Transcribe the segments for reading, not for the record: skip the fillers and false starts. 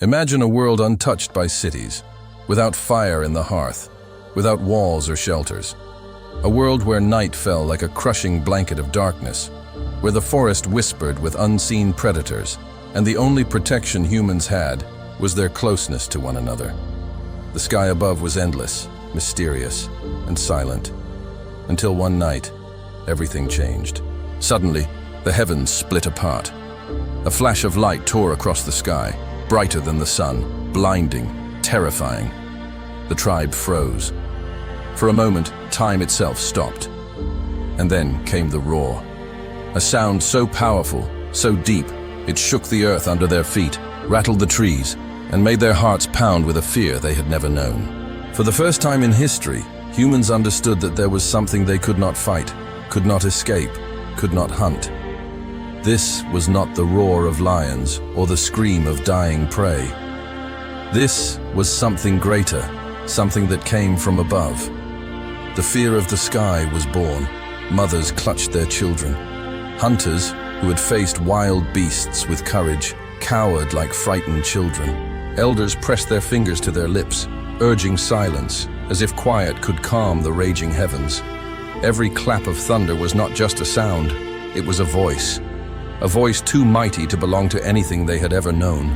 Imagine a world untouched by cities, without fire in the hearth, without walls or shelters. A world where night fell like a crushing blanket of darkness, where the forest whispered with unseen predators, and the only protection humans had was their closeness to one another. The sky above was endless, mysterious, and silent, until one night, everything changed. Suddenly, the heavens split apart. A flash of light tore across the sky, brighter than the sun, blinding, terrifying. The tribe froze. For a moment, time itself stopped. And then came the roar. A sound so powerful, so deep, it shook the earth under their feet, rattled the trees, and made their hearts pound with a fear they had never known. For the first time in history, humans understood that there was something they could not fight, could not escape, could not hunt. This was not the roar of lions or the scream of dying prey. This was something greater, something that came from above. The fear of the sky was born. Mothers clutched their children. Hunters, who had faced wild beasts with courage, cowered like frightened children. Elders pressed their fingers to their lips, urging silence, as if quiet could calm the raging heavens. Every clap of thunder was not just a sound, it was a voice too mighty to belong to anything they had ever known.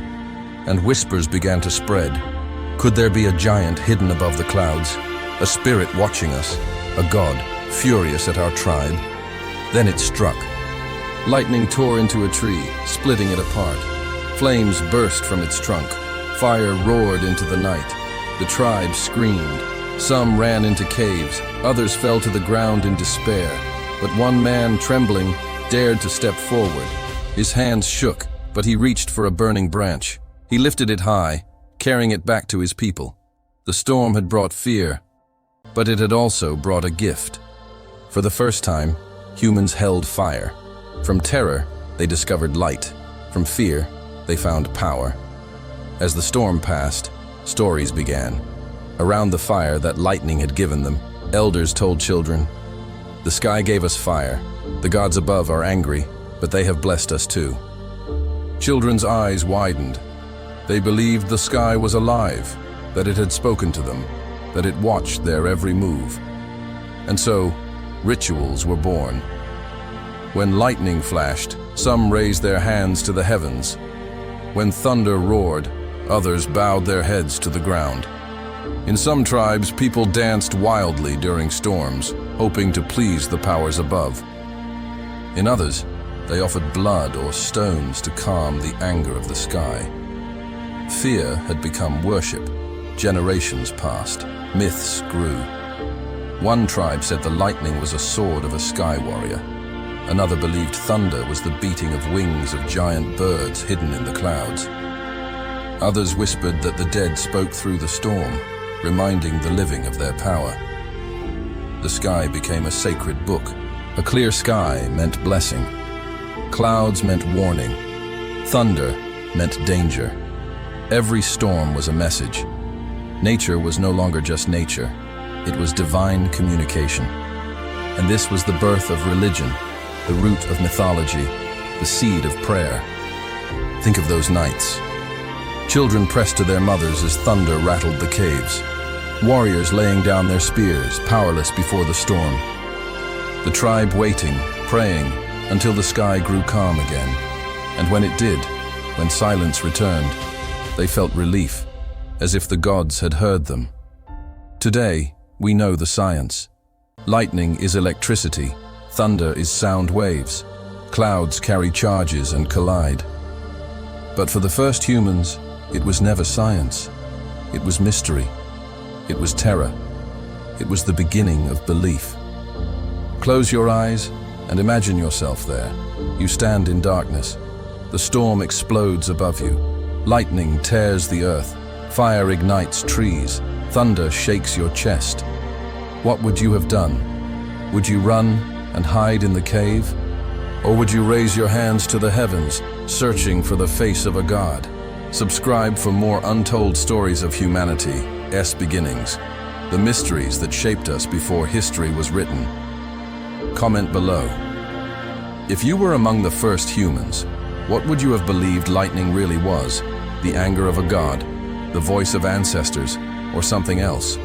And whispers began to spread. Could there be a giant hidden above the clouds, a spirit watching us, a god furious at our tribe? Then it struck. Lightning tore into a tree, splitting it apart. Flames burst from its trunk. Fire roared into the night. The tribe screamed. Some ran into caves, others fell to the ground in despair. But one man, trembling, dared to step forward. His hands shook, but he reached for a burning branch. He lifted it high, carrying it back to his people. The storm had brought fear, but it had also brought a gift. For the first time, humans held fire. From terror, they discovered light. From fear, they found power. As the storm passed, stories began. Around the fire that lightning had given them, elders told children, "The sky gave us fire. The gods above are angry, but they have blessed us too." Children's eyes widened. They believed the sky was alive, that it had spoken to them, that it watched their every move. And so, rituals were born. When lightning flashed, some raised their hands to the heavens. When thunder roared, others bowed their heads to the ground. In some tribes, people danced wildly during storms, hoping to please the powers above. In others, they offered blood or stones to calm the anger of the sky. Fear had become worship. Generations passed. Myths grew. One tribe said the lightning was a sword of a sky warrior. Another believed thunder was the beating of wings of giant birds hidden in the clouds. Others whispered that the dead spoke through the storm, reminding the living of their power. The sky became a sacred book. A clear sky meant blessing. Clouds meant warning. Thunder meant danger. Every storm was a message. Nature was no longer just nature. It was divine communication. And this was the birth of religion, the root of mythology, the seed of prayer. Think of those nights. Children pressed to their mothers as thunder rattled the caves. Warriors laying down their spears, powerless before the storm. The tribe waiting, praying, until the sky grew calm again. And when it did, when silence returned, they felt relief, as if the gods had heard them. Today, we know the science. Lightning is electricity, thunder is sound waves, clouds carry charges and collide. But for the first humans, it was never science. It was mystery. It was terror. It was the beginning of belief. Close your eyes and imagine yourself there. You stand in darkness. The storm explodes above you. Lightning tears the earth. Fire ignites trees. Thunder shakes your chest. What would you have done? Would you run and hide in the cave? Or would you raise your hands to the heavens, searching for the face of a god? Subscribe for more untold stories of humanity's beginnings, the mysteries that shaped us before history was written. Comment below. If you were among the first humans, what would you have believed lightning really was? The anger of a god, the voice of ancestors, or something else?